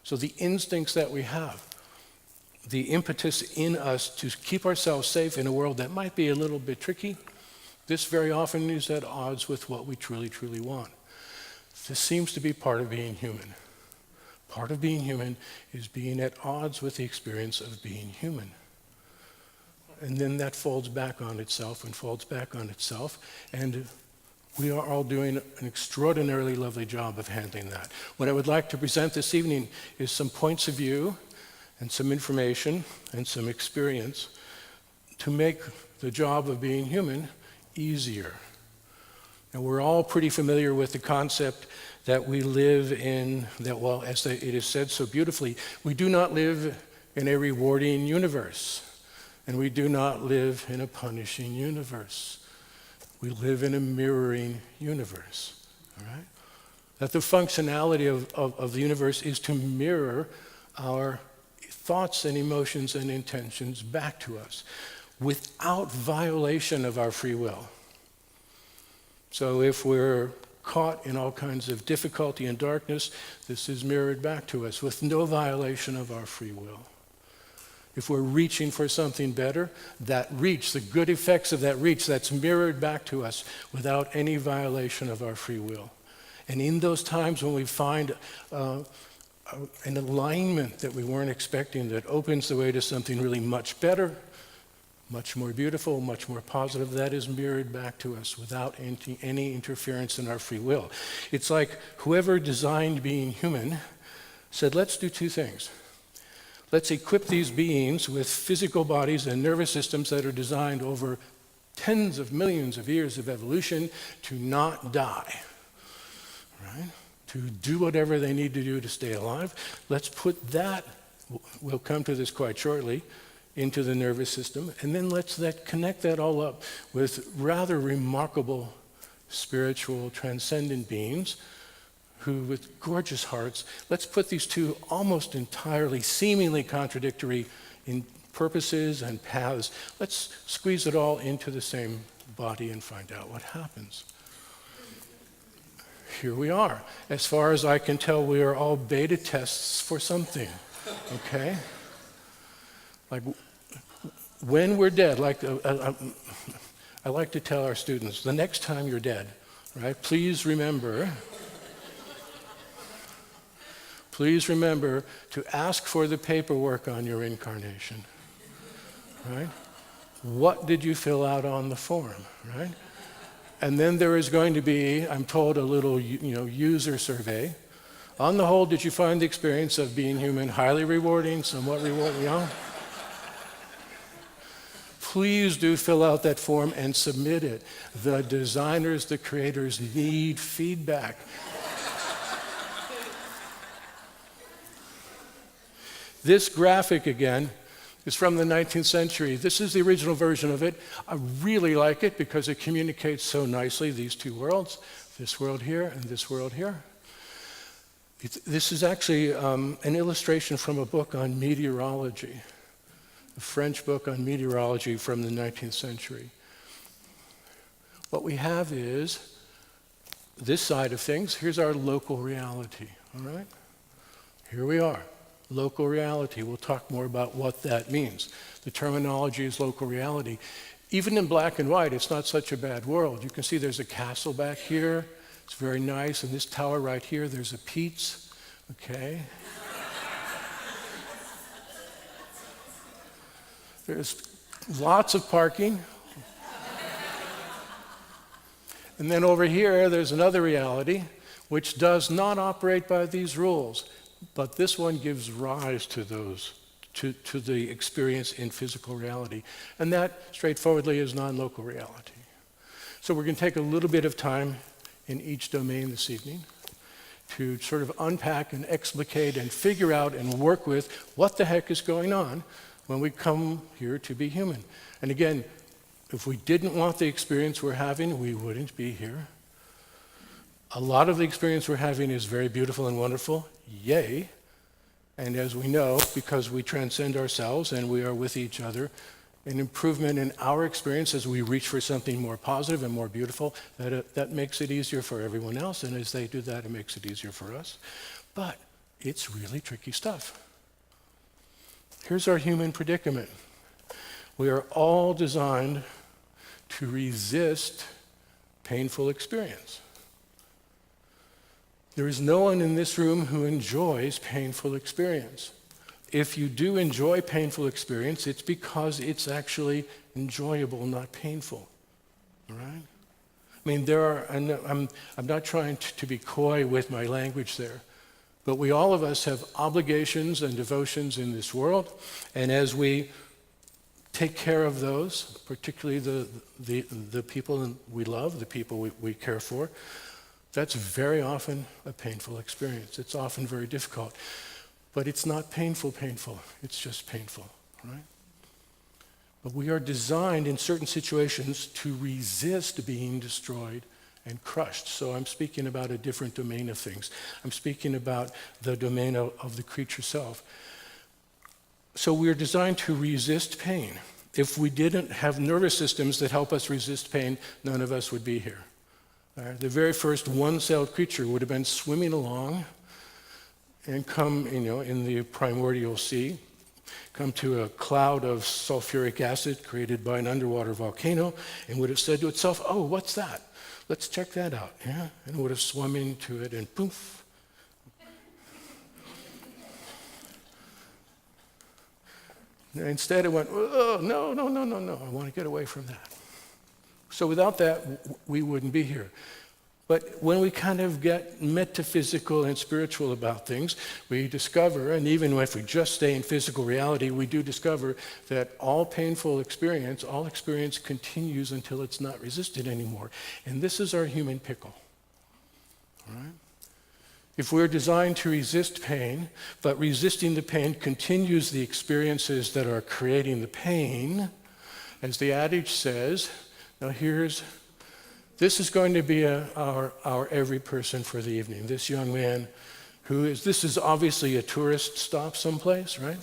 So the instincts that we have, the impetus in us to keep ourselves safe in a world that might be a little bit tricky, this very often is at odds with what we truly, truly want. This seems to be part of being human. Part of being human is being at odds with the experience of being human. And then that folds back on itself and folds back on itself, and we are all doing an extraordinarily lovely job of handling that. What I would like to present this evening is some points of view and some information and some experience to make the job of being human easier. And we're all pretty familiar with the concept that we live in, that, well, as it is said so beautifully, we do not live in a rewarding universe, and we do not live in a punishing universe. We live in a mirroring universe, all right? That the functionality of the universe is to mirror our thoughts and emotions and intentions back to us without violation of our free will. So if we're caught in all kinds of difficulty and darkness, this is mirrored back to us with no violation of our free will. If we're reaching for something better, that reach, the good effects of that reach, that's mirrored back to us without any violation of our free will. And in those times when we find an alignment that we weren't expecting that opens the way to something really much better, much more beautiful, much more positive, that is mirrored back to us without any interference in our free will. It's like whoever designed being human said, let's do two things. Let's equip these beings with physical bodies and nervous systems that are designed over tens of millions of years of evolution to not die, right? To do whatever they need to do to stay alive. Let's put that, we'll come to this quite shortly, into the nervous system, and then let's connect that all up with rather remarkable spiritual transcendent beings who, with gorgeous hearts, let's put these two almost entirely, seemingly contradictory in purposes and paths, let's squeeze it all into the same body and find out what happens. Here we are. As far as I can tell, we are all beta tests for something, okay? Like, when we're dead, like I like to tell our students, the next time you're dead, right, please remember to ask for the paperwork on your incarnation, right? What did you fill out on the form, right? And then there is going to be, I'm told, a little user survey. On the whole, did you find the experience of being human highly rewarding, somewhat rewarding? Please do fill out that form and submit it. The designers, the creators need feedback. This graphic, again, is from the 19th century. This is the original version of it. I really like it because it communicates so nicely these two worlds, this world here and this world here. This is actually an illustration from a book on meteorology, a French book on meteorology from the 19th century. What we have is this side of things. Here's our local reality, all right? Here we are. Local reality. We'll talk more about what that means. The terminology is local reality. Even in black and white, it's not such a bad world. You can see there's a castle back here. It's very nice. And this tower right here, there's a Pete's. Okay. There's lots of parking. And then over here, there's another reality which does not operate by these rules. But this one gives rise to those, to the experience in physical reality. And that, straightforwardly, is non-local reality. So we're going to take a little bit of time in each domain this evening to sort of unpack and explicate and figure out and work with what the heck is going on when we come here to be human. And again, if we didn't want the experience we're having, we wouldn't be here. A lot of the experience we're having is very beautiful and wonderful. Yay. And as we know, because we transcend ourselves and we are with each other, an improvement in our experience as we reach for something more positive and more beautiful, that makes it easier for everyone else. And as they do that, it makes it easier for us. But it's really tricky stuff. Here's our human predicament. We are all designed to resist painful experience. There is no one in this room who enjoys painful experience. If you do enjoy painful experience, it's because it's actually enjoyable, not painful. All right? I mean, I'm not trying to be coy with my language there, but all of us have obligations and devotions in this world, and as we take care of those, particularly the people we love, the people we care for, that's very often a painful experience. It's often very difficult. But it's not painful, it's just painful, right? But we are designed in certain situations to resist being destroyed and crushed. So I'm speaking about a different domain of things. I'm speaking about the domain of the creature self. So we're designed to resist pain. If we didn't have nervous systems that help us resist pain, none of us would be here. The very first one-celled creature would have been swimming along and come, in the primordial sea, come to a cloud of sulfuric acid created by an underwater volcano, and would have said to itself, oh, what's that? Let's check that out. Yeah? And would have swum into it, and poof. Instead, it went, oh, no, I want to get away from that. So without that, we wouldn't be here. But when we kind of get metaphysical and spiritual about things, we discover, and even if we just stay in physical reality, we do discover that all painful experience, all experience continues until it's not resisted anymore. And this is our human pickle. All right? If we're designed to resist pain, but resisting the pain continues the experiences that are creating the pain, as the adage says, now this is going to be our every person for the evening. This young man this is obviously a tourist stop someplace, right?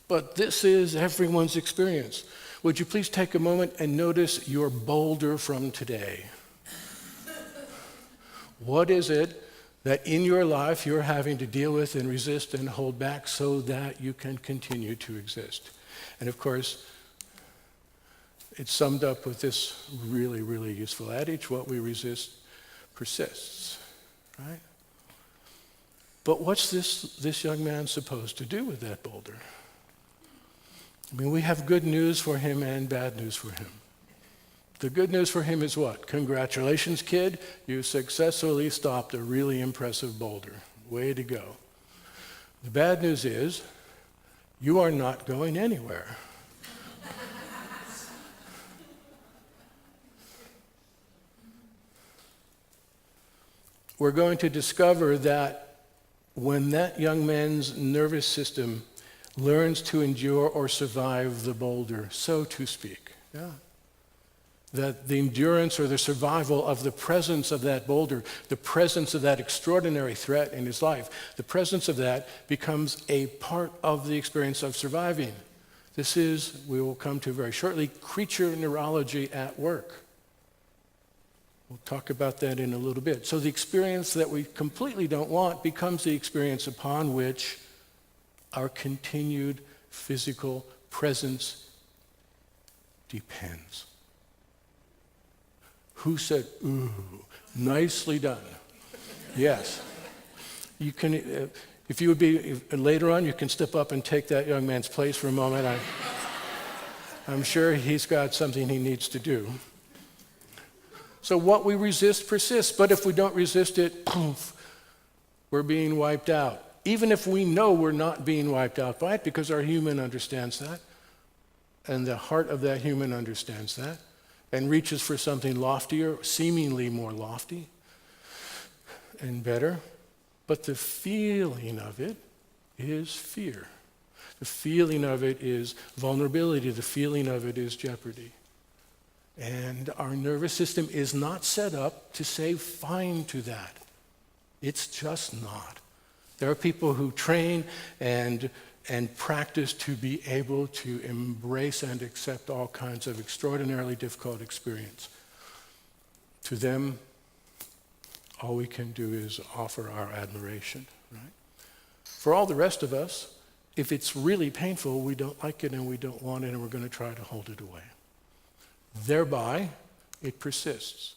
But this is everyone's experience. Would you please take a moment and notice your boulder from today? What is it that in your life you're having to deal with and resist and hold back so that you can continue to exist? And of course, it's summed up with this really, really useful adage, what we resist persists, right? But what's this young man supposed to do with that boulder? I mean, we have good news for him and bad news for him. The good news for him is what? Congratulations, kid. You successfully stopped a really impressive boulder. Way to go. The bad news is you are not going anywhere. We're going to discover that when that young man's nervous system learns to endure or survive the boulder, so to speak, that the endurance or the survival of the presence of that boulder, the presence of that extraordinary threat in his life, the presence of that becomes a part of the experience of surviving. This is, we will come to very shortly, creature neurology at work. We'll talk about that in a little bit. So the experience that we completely don't want becomes the experience upon which our continued physical presence depends. Who said, ooh, nicely done? Yes. You can, if you would be, later on, you can step up and take that young man's place for a moment. I'm sure he's got something he needs to do. So what we resist persists, but if we don't resist it, poof, we're being wiped out. Even if we know we're not being wiped out by it, because our human understands that, and the heart of that human understands that, and reaches for something loftier, seemingly more lofty and better. But the feeling of it is fear. The feeling of it is vulnerability. The feeling of it is jeopardy. And our nervous system is not set up to say fine to that. It's just not. There are people who train and practice to be able to embrace and accept all kinds of extraordinarily difficult experience. To them, all we can do is offer our admiration, right? For all the rest of us, if it's really painful, we don't like it and we don't want it and we're going to try to hold it away. Thereby, it persists.